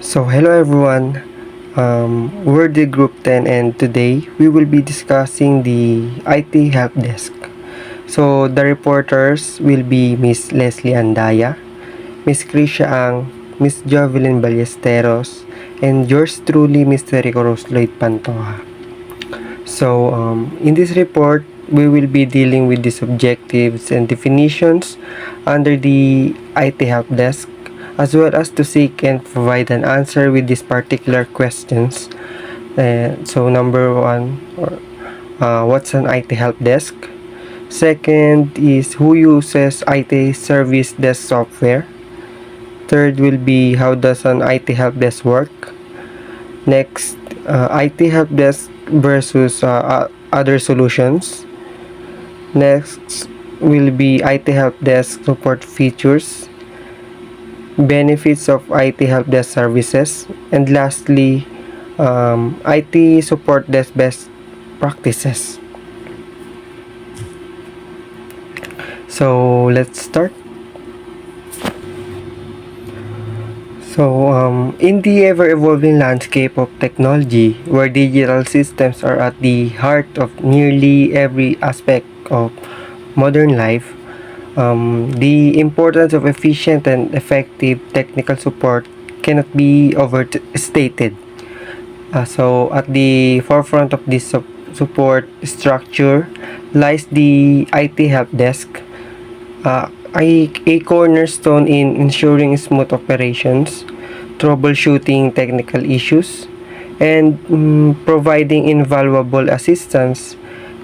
So hello everyone, we're the group 10 and today we will be discussing the IT help desk. So the reporters will be Miss Leslie Andaya, Miss Krisha Ang, Miss Jovelyn Ballesteros, and yours truly Mr. Rico Rosloyd Pantoja. So in this report, we will be dealing with these objectives and definitions under the IT help desk, as well as to seek and provide an answer with these particular questions. So number one, what's an IT help desk? Second is who uses IT service desk software? Third will be how does an IT help desk work? Next, IT help desk versus other solutions. Next will be IT help desk support features, benefits of IT help desk services, and lastly, IT support desk best practices. So let's start. So, in the ever-evolving landscape of technology, where digital systems are at the heart of nearly every aspect of modern life, the importance of efficient and effective technical support cannot be overstated. So, at the forefront of this support structure lies the IT help desk, a cornerstone in ensuring smooth operations, troubleshooting technical issues, and providing invaluable assistance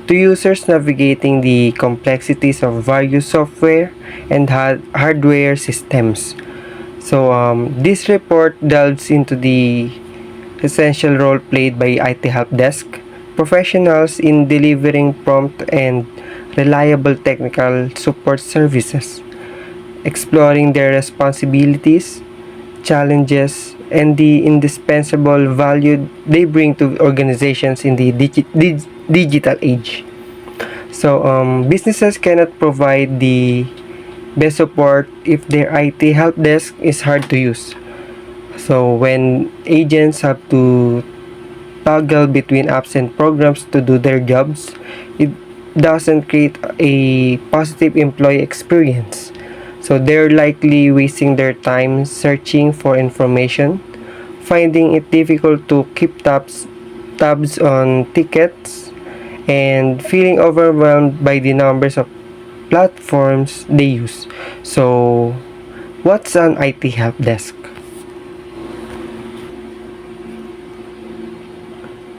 to users navigating the complexities of various software and hardware systems. So, this report delves into the essential role played by IT help desk professionals in delivering prompt and reliable technical support services, exploring their responsibilities, challenges, and the indispensable value they bring to organizations in the digital age. So, businesses cannot provide the best support if their IT help desk is hard to use. So, when agents have to toggle between apps and programs to do their jobs, it doesn't create a positive employee experience. So they're likely wasting their time searching for information, finding it difficult to keep tabs on tickets, and feeling overwhelmed by the numbers of platforms they use. So, what's an IT help desk?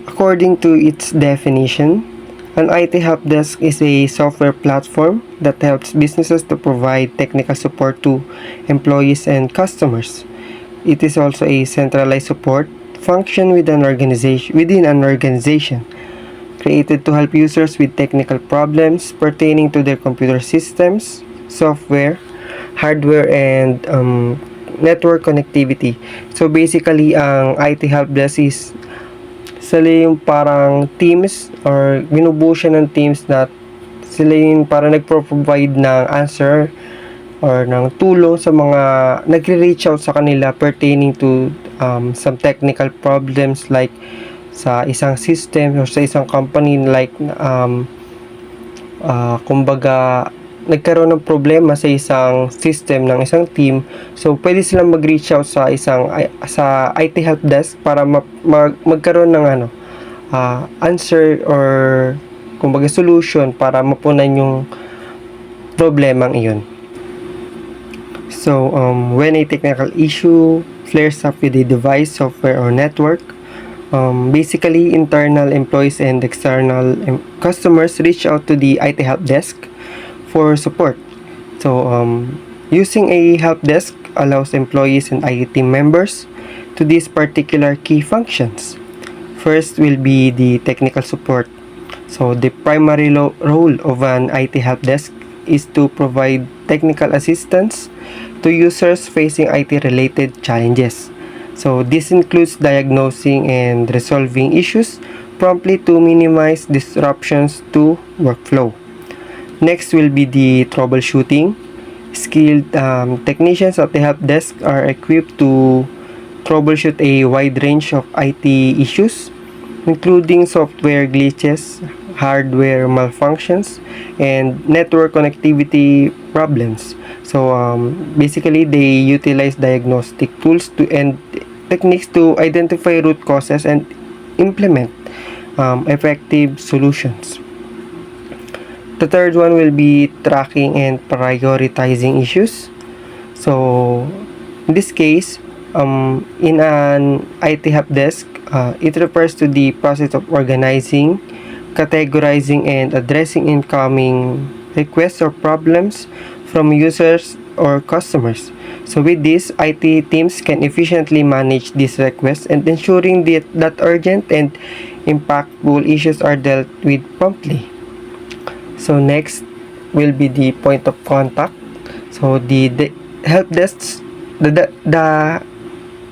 According to its definition, an IT help desk is a software platform that helps businesses to provide technical support to employees and customers. It is also a centralized support function within an organization created to help users with technical problems pertaining to their computer systems, software, hardware, and network connectivity. So basically, ang IT help desk is sila yung parang teams or binubuo siya ng teams na sila yung parang nagpro-provide ng answer or ng tulong sa mga nagre-reach out sa kanila pertaining to some technical problems like sa isang system or sa isang company like kumbaga nagkaroon ng problema sa isang system ng isang team, so pwede silang mag-reach out sa sa IT help desk para magkaroon ng answer or kumbaga solution para mapunan yung problemang iyon. So, when a technical issue flares up with a device, software, or network, basically internal employees and external customers reach out to the IT help desk for support. So, using a help desk allows employees and IT team members to these particular key functions. First will be the technical support. So, the primary role of an IT help desk is to provide technical assistance to users facing IT-related challenges. So, this includes diagnosing and resolving issues promptly to minimize disruptions to workflow. Next will be the troubleshooting. Skilled technicians at the help desk are equipped to troubleshoot a wide range of IT issues, including software glitches, hardware malfunctions, and network connectivity problems. So basically, they utilize diagnostic tools to and techniques to identify root causes and implement effective solutions. The third one will be tracking and prioritizing issues. So in this case, in an IT help desk, it refers to the process of organizing, categorizing, and addressing incoming requests or problems from users or customers. So with this, IT teams can efficiently manage these requests and ensuring that urgent and impactful issues are dealt with promptly. So next will be the point of contact. So the help desks the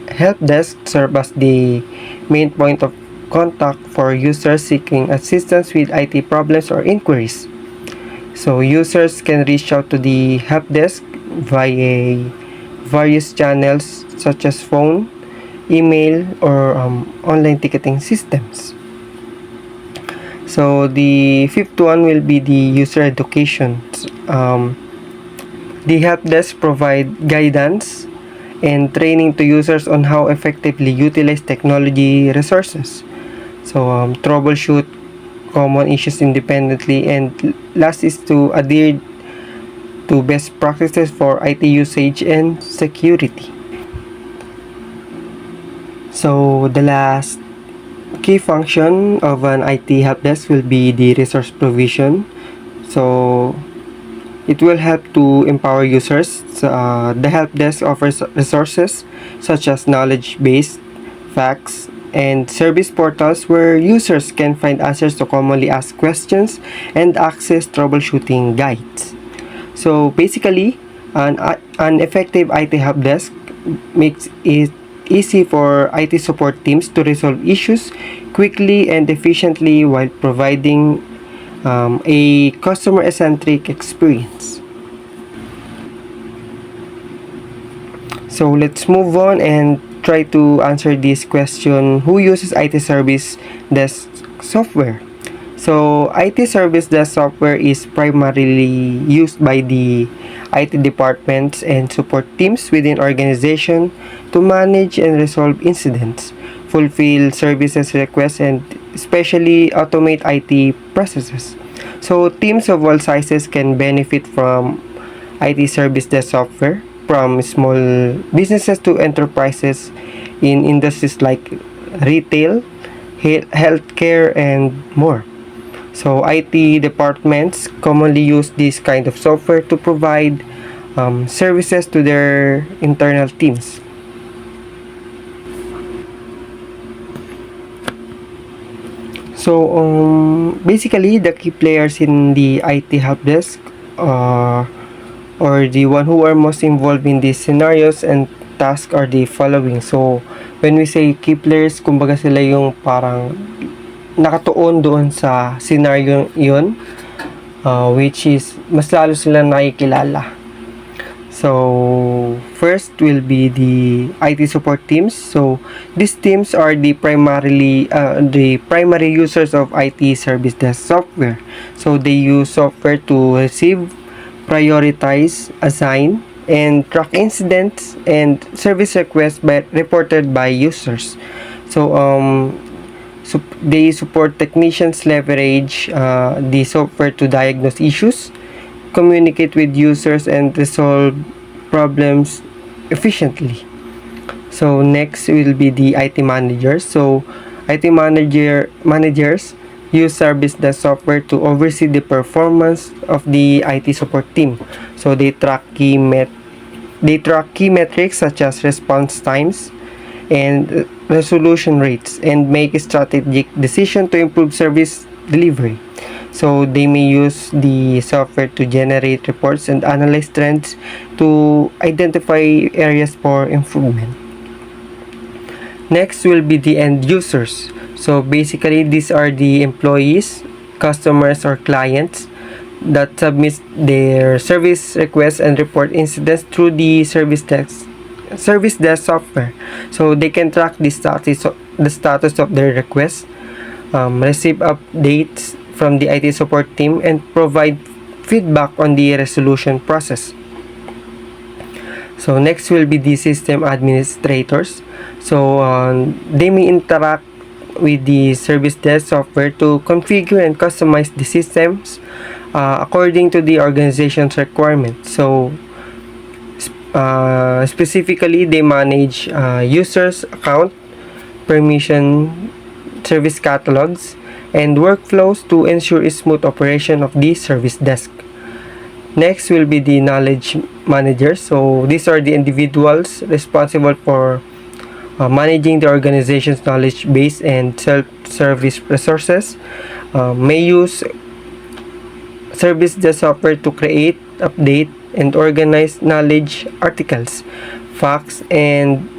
help desk serve as the main point of contact for users seeking assistance with IT problems or inquiries. So users can reach out to the help desk via various channels such as phone, email, or online ticketing systems. So the fifth one will be the user education. The help desk provide guidance and training to users on how effectively utilize technology resources. So troubleshoot common issues independently, and last is to adhere to best practices for IT usage and security. So the last key function of an IT help desk will be the resource provision. So it will help to empower users. The help desk offers resources such as knowledge base, facts, and service portals where users can find answers to commonly asked questions and access troubleshooting guides. So basically, an effective IT help desk makes it easy for IT support teams to resolve issues quickly and efficiently while providing a customer-centric experience. So let's move on and try to answer this question: who uses IT service desk software? So IT service desk software is primarily used by the IT departments and support teams within organization to manage and resolve incidents, fulfill services requests, and especially automate IT processes. So teams of all sizes can benefit from IT service desk software, from small businesses to enterprises in industries like retail, healthcare, and more. So IT departments commonly use this kind of software to provide services to their internal teams. So basically, the key players in the IT help desk or the one who are most involved in these scenarios and tasks are the following. So when we say key players, kumbaga sila yung parang nakatuon doon sa scenario yun, which is mas lalo sila nakikilala. So first will be the IT support teams. So these teams are the primary users of IT service desk software. So they use software to receive, prioritize, assign, and track incidents and service requests reported by users. So they support technicians leverage the software to diagnose issues, communicate with users, and resolve problems efficiently. So next will be the IT managers. So managers use service desk software to oversee the performance of the IT support team. So they track key metrics such as response times and resolution rates and make a strategic decision to improve service delivery. So they may use the software to generate reports and analyze trends to identify areas for improvement. Next will be the end users. So basically, these are the employees, customers, or clients that submit their service requests and report incidents through the service desk service desk software. So they can track the status of their request, receive updates from the IT support team, and provide feedback on the resolution process. So next will be the system administrators. So they may interact with the service desk software to configure and customize the systems according to the organization's requirements. So specifically, they manage users account, permission, service catalogs, and workflows to ensure a smooth operation of the service desk. Next will be the knowledge managers. So these are the individuals responsible for managing the organization's knowledge base and self-service resources. May use service desk software to create, update, and organize knowledge articles, facts, and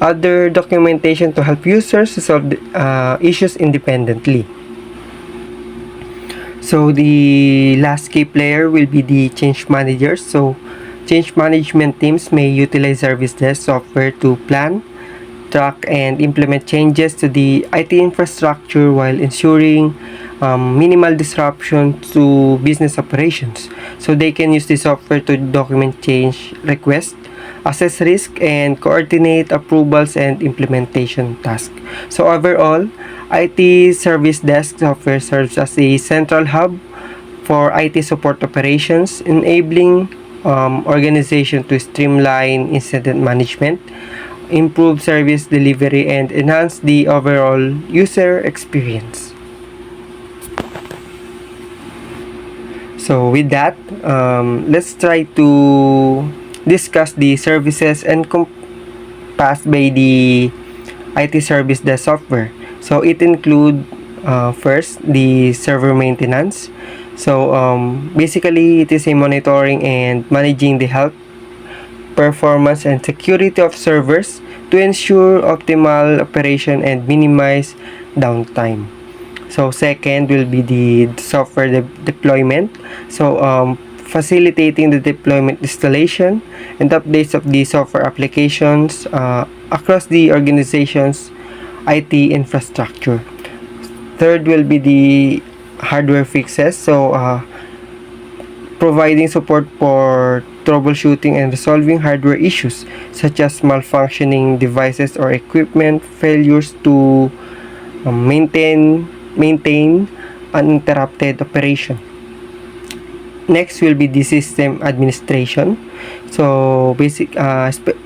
other documentation to help users resolve issues independently. So the last key player will be the change managers. So change management teams may utilize service desk software to plan, track, and implement changes to the IT infrastructure while ensuring minimal disruption to business operations. So they can use the software to document change requests, assess risk, and coordinate approvals and implementation tasks. So overall, IT service desk software serves as a central hub for IT support operations, enabling organization to streamline incident management, improve service delivery, and enhance the overall user experience. So with that, let's try to discuss the services encompassed by the IT service desk software. So it include first the server maintenance. So basically it is a monitoring and managing the health, performance, and security of servers to ensure optimal operation and minimize downtime. So second will be the software deployment. So facilitating the deployment, installation, and updates of the software applications across the organization's IT infrastructure. Third will be the hardware fixes. So providing support for troubleshooting and resolving hardware issues such as malfunctioning devices or equipment failures to maintain uninterrupted operation. Next will be the system administration. So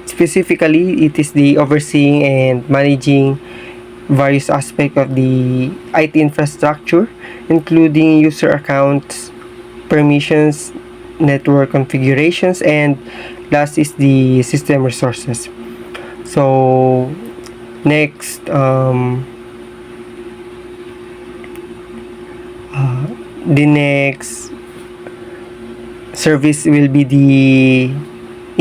specifically, it is the overseeing and managing various aspects of the IT infrastructure, including user accounts, permissions, network configurations, and last is the system resources. So next, the next service will be the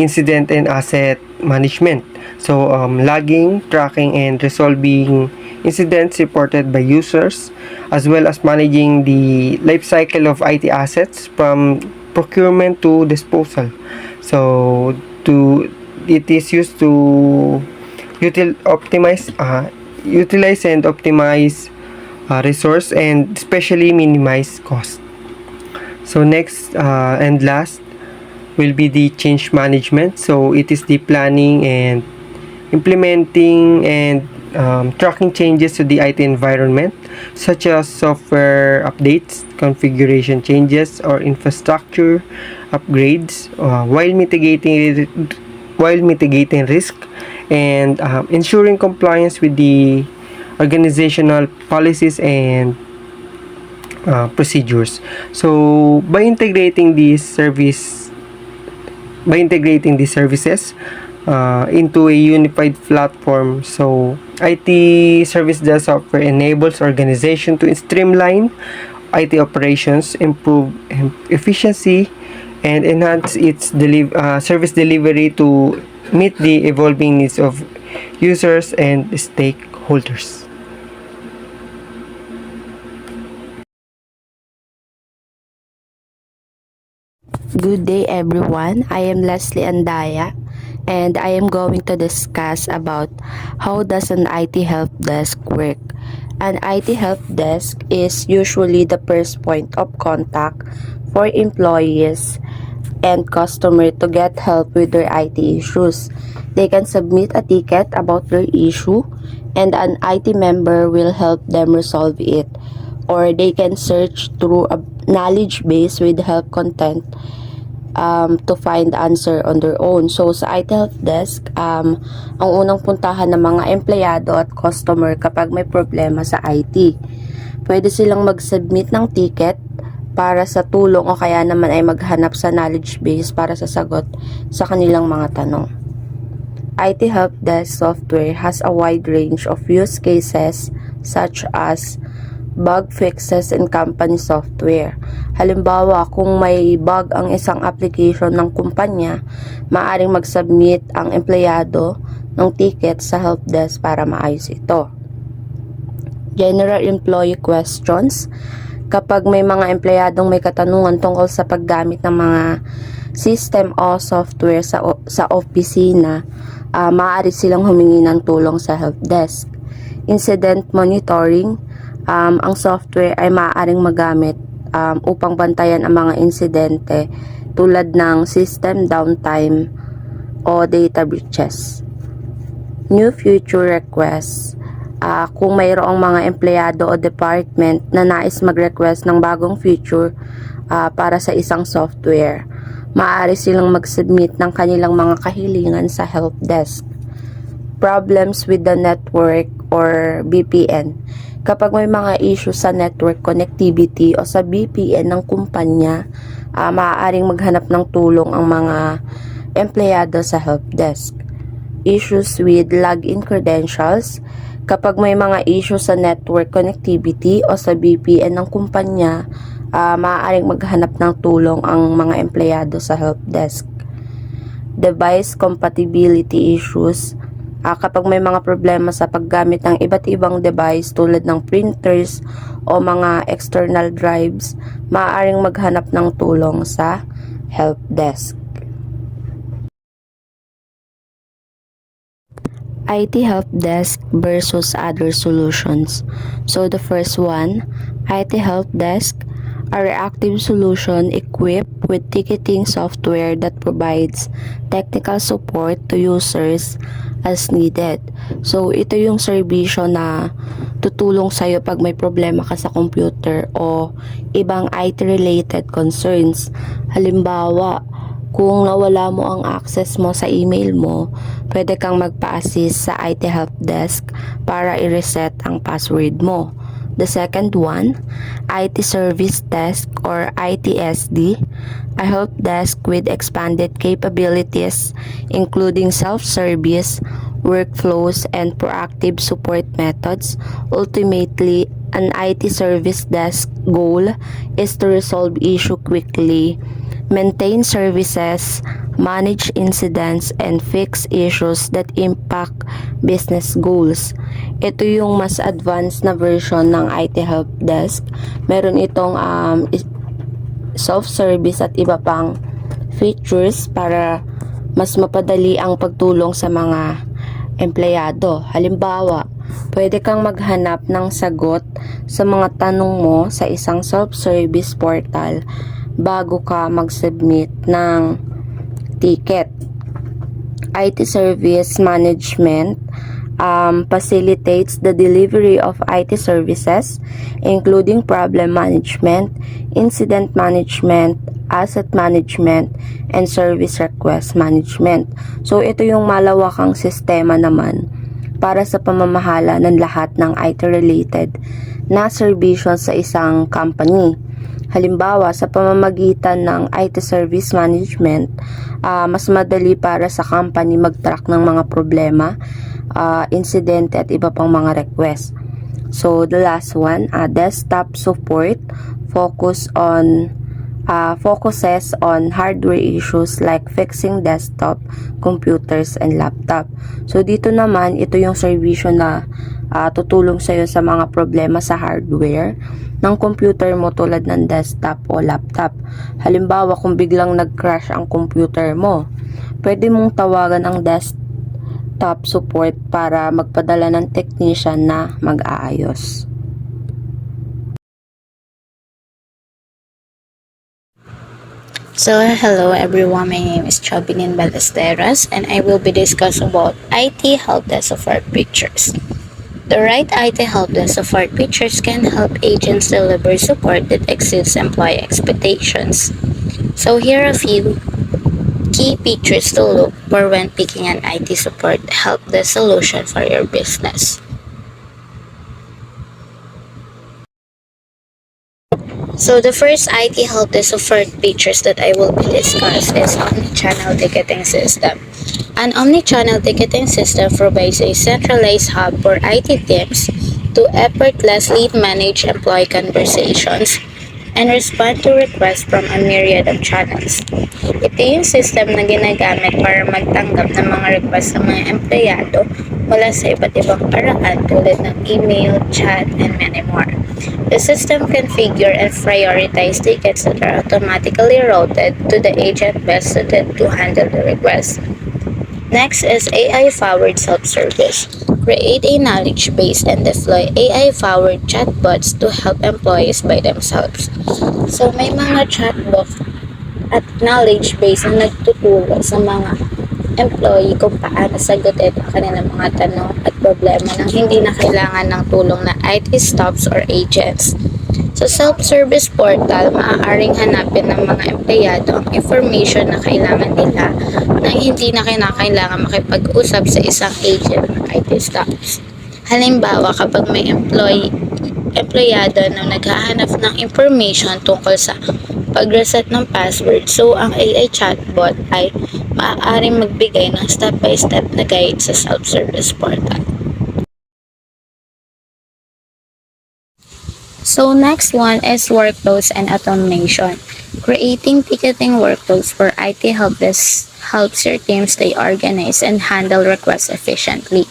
incident and asset management. So logging, tracking, and resolving incidents reported by users, as well as managing the life cycle of IT assets from procurement to disposal. So it is used to utilize and optimize resource and especially minimize cost. So next and last will be the change management. So it is the planning and implementing and tracking changes to the IT environment, such as software updates, configuration changes, or infrastructure upgrades, while mitigating risk and ensuring compliance with the organizational policies and procedures. So by integrating these services into a unified platform, so IT service desk software enables organization to streamline IT operations, improve efficiency, and enhance its service delivery to meet the evolving needs of users and stakeholders. Good day everyone. I am Leslie Andaya, and I am going to discuss about how does an IT help desk work. An IT help desk is usually the first point of contact for employees and customer to get help with their IT issues. They can submit a ticket about their issue and an IT member will help them resolve it, or they can search through a knowledge base with help content to find answer on their own. So sa IT help desk, ang unang puntahan ng mga empleyado at customer kapag may problema sa IT. Pwede silang mag-submit ng ticket para sa tulong o kaya naman ay maghanap sa knowledge base para sa sagot sa kanilang mga tanong. IT help desk software has a wide range of use cases such as bug fixes in company software. Halimbawa, kung may bug ang isang application ng kumpanya, maaaring mag-submit ang empleyado ng ticket sa help desk para maayos ito. General employee questions. Kapag may mga empleyadong may katanungan tungkol sa paggamit ng mga system o software sa opisina, maaari silang humingi ng tulong sa help desk. Incident monitoring. Ang software ay maaaring magamit upang bantayan ang mga insidente tulad ng system downtime o data breaches. New feature requests. Kung mayroong mga empleyado o department na nais mag-request ng bagong feature para sa isang software, maaari silang mag-submit ng kanilang mga kahilingan sa help desk. Problems with the network or VPN. Kapag may mga issue sa network connectivity o sa VPN ng kumpanya, maaaring maghanap ng tulong ang mga empleyado sa help desk. Issues with login credentials. Kapag may mga issue sa network connectivity o sa VPN ng kumpanya, maaaring maghanap ng tulong ang mga empleyado sa help desk. Device compatibility issues. Kapag may mga problema sa paggamit ng iba't ibang device tulad ng printers o mga external drives, maaaring maghanap ng tulong sa help desk. IT help desk versus other solutions. So the first one, IT help desk, a reactive solution equipped with ticketing software that provides technical support to users as needed. So ito yung serbisyo na tutulong sa'yo pag may problema ka sa computer o ibang IT related concerns. Halimbawa, kung nawala mo ang access mo sa email mo, pwede kang magpa-assist sa IT help desk para i-reset ang password mo. The second one, IT Service Desk or ITSD, a help desk with expanded capabilities including self-service, workflows, and proactive support methods. Ultimately, an IT service desk goal is to resolve issue quickly, maintain services, manage incidents, and fix issues that impact business goals. Ito yung mas advanced na version ng IT help desk. Meron itong self-service at iba pang features para mas mapadali ang pagtulong sa mga empleyado. Halimbawa, pwede kang maghanap ng sagot sa mga tanong mo sa isang self-service portal bago ka mag-submit ng ticket. IT Service Management facilitates the delivery of IT services including problem management, incident management, asset management, and service request management. So ito yung malawakang sistema naman para sa pamamahala ng lahat ng IT related na serbisyo sa isang company. Halimbawa, sa pamamagitan ng IT Service Management, mas madali para sa company mag-track ng mga problema, incident at iba pang mga request. So, the last one, desktop support focuses on hardware issues like fixing desktop, computers, and laptop. So, dito naman, ito yung serbisyo na tutulong sa'yo sa mga problema sa hardware ng computer mo tulad ng desktop o laptop. Halimbawa, kung biglang nag-crash ang computer mo, pwede mong tawagan ang desktop support para magpadala ng technician na mag-aayos. So, hello everyone, my name is Chobinin Ballesteros and I will be discussing about IT help desk support pictures. The right IT help desk support pictures can help agents deliver support that exceeds employee expectations. So, here are a few key features to look for when picking an IT support help desk solution for your business. So the first IT help desk support features that I will be discussing is omnichannel ticketing system. An omnichannel ticketing system provides a centralized hub for IT teams to effortlessly manage employee conversations and respond to requests from a myriad of channels. Ito yung system na ginagamit para magtanggap ng mga requests ng mga empleyado mula sa iba't ibang paraan tulad ng email, chat, and many more. The system configure and prioritize tickets that are automatically routed to the agent best suited to handle the request. Next is AI-powered self-service. Create a knowledge base and deploy AI-powered chatbots to help employees by themselves. So may mga chatbot at knowledge base na nagtutulong sa mga employee kung paano sagutin ang kanilang mga tanong at problema nang hindi na kailangan ng tulong na IT staffs or agents. Sa self-service portal, maaaring hanapin ng mga empleyado ang information na kailangan nila nang hindi na kinakailangan makipag-usap sa isang agent or IT staffs. Halimbawa, kapag may empleyado na naghahanap ng information tungkol sa pag-reset ng password, so ang AI chatbot ay maaaring magbigay ng step-by-step na guide sa self-service portal. So next one is workflows and automation. Creating ticketing workflows for IT help desk helps your team stay organized and handle requests efficiently.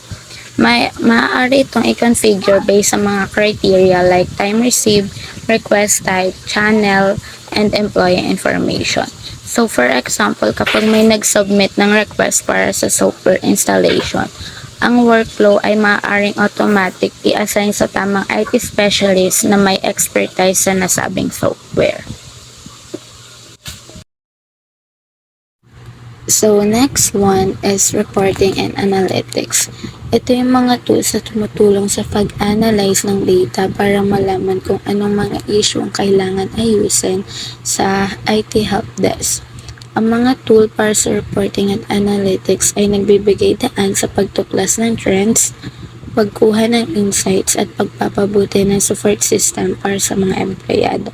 Maaari itong i-configure based sa mga criteria like time received, request type, channel, and employee information. So for example, kapag may nag-submit ng request para sa software installation, ang workflow ay maaaring automatic i-assign sa tamang IT specialist na may expertise sa nasabing software. So next one is reporting and analytics. Ito yung mga tools na tumutulong sa pag-analyze ng data para malaman kung anong mga issue ang kailangan ayusin sa IT help desk. Ang mga tool para sa reporting at analytics ay nagbibigay daan sa pagtuklas ng trends, pagkuha ng insights at pagpapabuti ng support system para sa mga empleyado.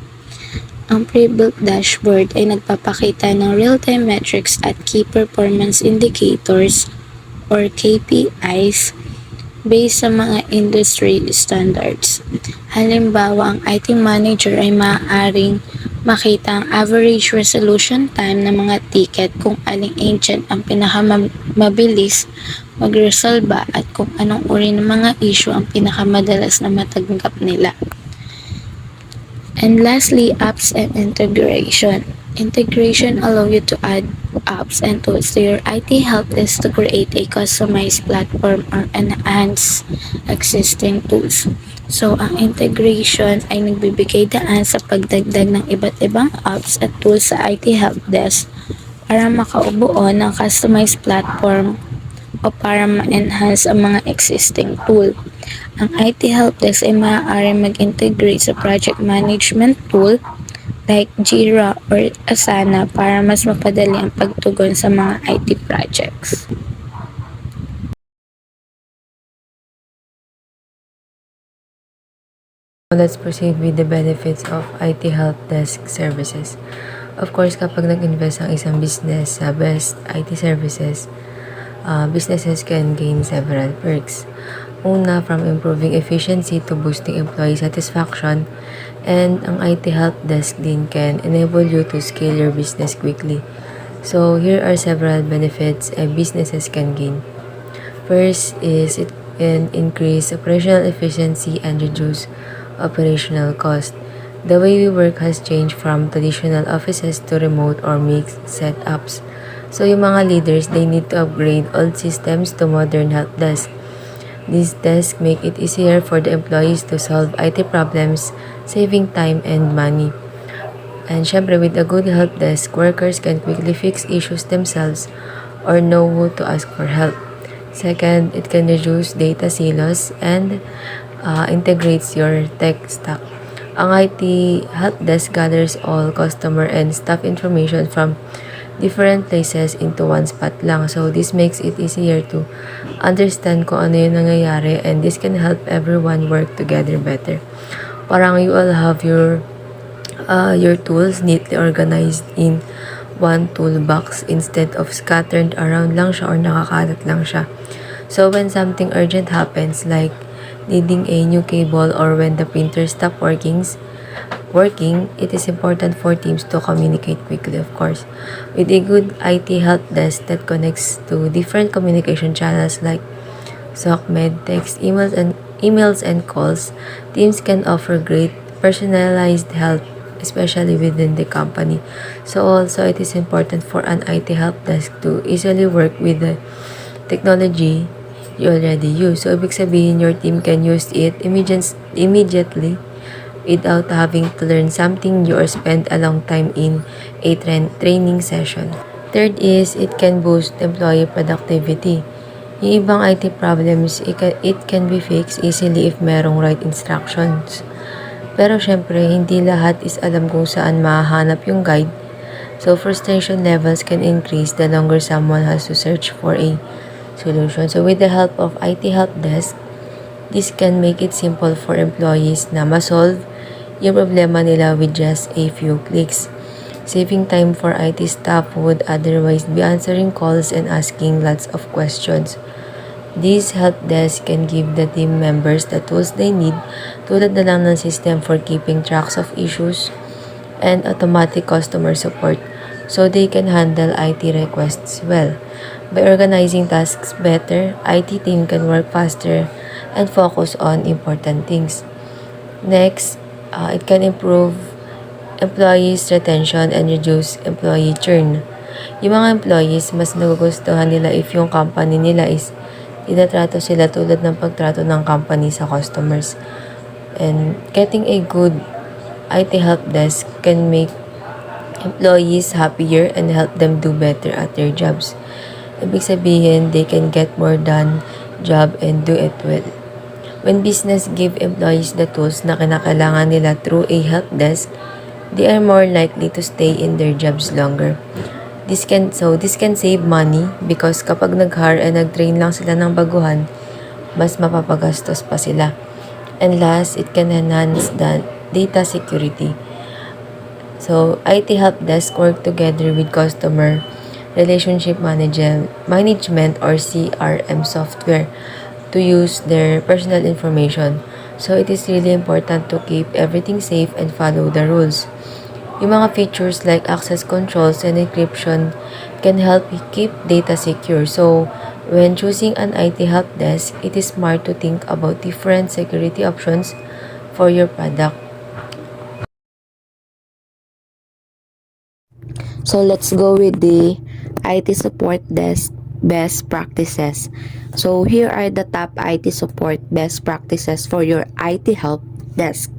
Ang pre-built dashboard ay nagpapakita ng real-time metrics at key performance indicators or KPIs based sa mga industry standards. Halimbawa, ang IT manager ay maaaring makita ang average resolution time ng mga ticket, kung aling agent ang pinakamabilis magresolba at kung anong uri ng mga issue ang pinakamadalas na matanggap nila. And lastly, apps and integration. Integration allow you to add apps and tools to your IT help desk to create a customized platform or enhance existing tools. So, ang integration ay nagbibigay daan sa pagdagdag ng iba't ibang apps at tools sa IT help desk para makaubuo ng customized platform o para ma-enhance ang mga existing tool. Ang IT help desk ay maaari mag-integrate sa project management tool like Jira or Asana para mas mapadali ang pagtugon sa mga IT projects. Let's proceed with the benefits of IT help desk services. Of course, kapag nag-invest ang isang business sa best IT services, businesses can gain several perks. Una, from improving efficiency to boosting employee satisfaction, and ang IT help desk din can enable you to scale your business quickly. So, here are several benefits businesses can gain. First is it can increase operational efficiency and reduce operational cost. The way we work has changed from traditional offices to remote or mixed setups. So yung mga leaders, they need to upgrade old systems to modern help desk. These desks make it easier for the employees to solve IT problems, saving time and money. And syempre, with a good help desk, workers can quickly fix issues themselves or know who to ask for help. Second, it can reduce data silos and integrates your tech stack. Ang IT help desk gathers all customer and staff information from different places into one spot lang. So, this makes it easier to understand kung ano yung nangyayari, and this can help everyone work together better. Parang you all have your tools neatly organized in one toolbox instead of scattered around lang siya or nakakalat lang siya. So, when something urgent happens, like needing a new cable or when the printer stops working, it is important for teams to communicate quickly, of course. With a good IT help desk that connects to different communication channels like SOCMED, text, emails and calls, teams can offer great personalized help, especially within the company. So also, it is important for an IT help desk to easily work with the technology you already use. So, ibig sabihin, your team can use it immediately without having to learn something new or spend a long time in a training session. Third is, it can boost employee productivity. Yung ibang IT problems, it can be fixed easily if merong right instructions. Pero syempre, hindi lahat is alam kung saan mahahanap yung guide. So, frustration levels can increase the longer someone has to search for a solution. So, with the help of IT help desk, this can make it simple for employees na ma-solve yung problema nila with just a few clicks. Saving time for IT staff who would otherwise be answering calls and asking lots of questions. This help desk can give the team members the tools they need, tulad na lang ng system for keeping tracks of issues and automatic customer support, so they can handle IT requests well. By organizing tasks better, IT team can work faster and focus on important things. Next, it can improve employees' retention and reduce employee churn. Yung mga employees, mas nagugustuhan nila if yung company nila is tinatrato sila tulad ng pagtrato ng company sa customers. And getting a good IT help desk can make employees happier and help them do better at their jobs. Ibig sabihin, they can get more done job and do it well. When business give employees the tools na kinakailangan nila through a help desk, they are more likely to stay in their jobs longer. This can save money because kapag nag-hire and nag-train lang sila ng baguhan, mas mapapagastos pa sila. And last, it can enhance the data security. So, IT help desk work together with customer relationship management or CRM software to use their personal information. So, it is really important to keep everything safe and follow the rules. Yung mga features like access controls and encryption can help keep data secure. So, when choosing an IT help desk, it is smart to think about different security options for your product. So let's go with the IT support desk best practices. So here are the top IT support best practices for your IT help desk.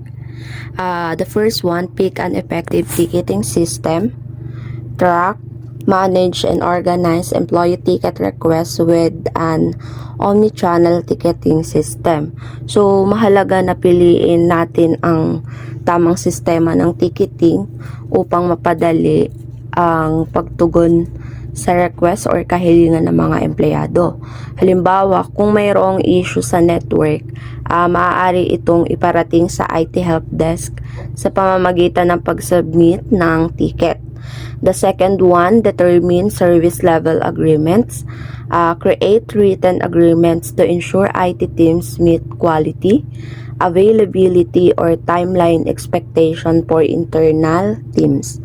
The first one, pick an effective ticketing system. Track, manage, and organize employee ticket requests with an omni-channel ticketing system. So, mahalaga na piliin natin ang tamang sistema ng ticketing upang mapadali ang pagtugon sa request or kahilingan ng mga empleyado. Halimbawa, kung mayroong issue sa network, maaari itong iparating sa IT help desk sa pamamagitan ng pag-submit ng ticket. The second one, determine service level agreements. Create written agreements to ensure IT teams meet quality, availability, or timeline expectation for internal teams.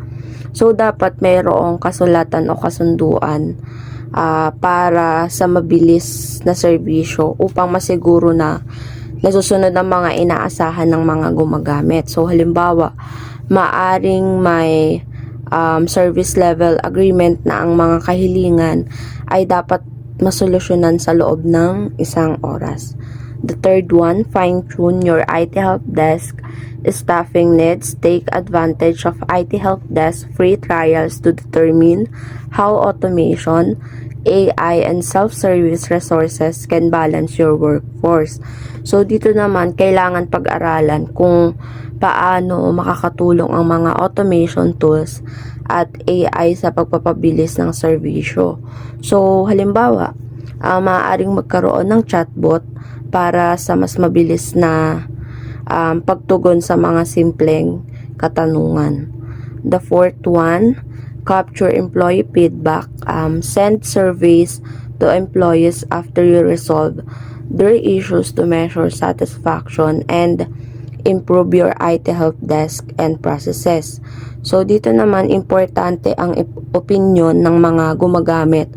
So, dapat mayroong kasulatan o kasunduan para sa mabilis na serbisyo upang masiguro na nasusunod ang mga inaasahan ng mga gumagamit. So, halimbawa, maaring may service level agreement na ang mga kahilingan ay dapat masolusyonan sa loob ng isang oras. The third one, fine-tune your IT help desk staffing needs. Take advantage of IT help desk free trials to determine how automation, AI, and self-service resources can balance your workforce. So, dito naman, kailangan pag-aralan kung paano makakatulong ang mga automation tools at AI sa pagpapabilis ng serbisyo. So, halimbawa, maaaring magkaroon ng chatbot para sa mas mabilis na pagtugon sa mga simpleng katanungan. The fourth one, capture employee feedback. Send surveys to employees after you resolve their issues to measure satisfaction and improve your IT help desk and processes. So, dito naman, importante ang opinion ng mga gumagamit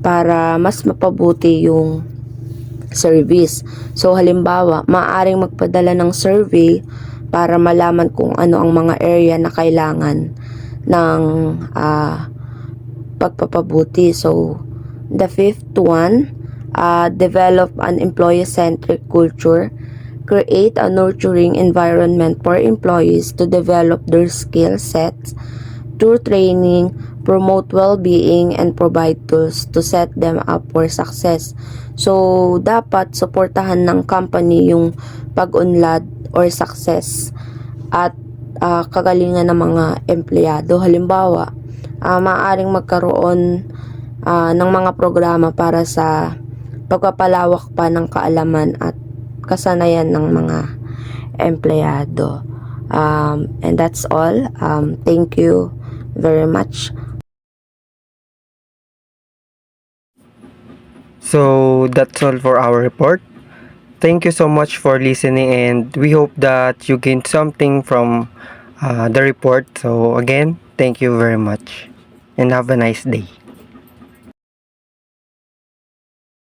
para mas mapabuti yung service. So, halimbawa, maaaring magpadala ng survey para malaman kung ano ang mga area na kailangan ng pagpapabuti. So, the fifth one, develop an employee-centric culture. Create a nurturing environment for employees to develop their skill sets through training, promote well-being, and provide tools to set them up for success. So, dapat suportahan ng company yung pag-unlad or success at kagalingan ng mga empleyado. Halimbawa, maaaring magkaroon ng mga programa para sa pagpapalawak pa ng kaalaman at kasanayan ng mga empleyado. And that's all. Thank you very much. So that's all for our report. Thank you so much for listening, and we hope that you gained something from the report. So again, thank you very much and have a nice day.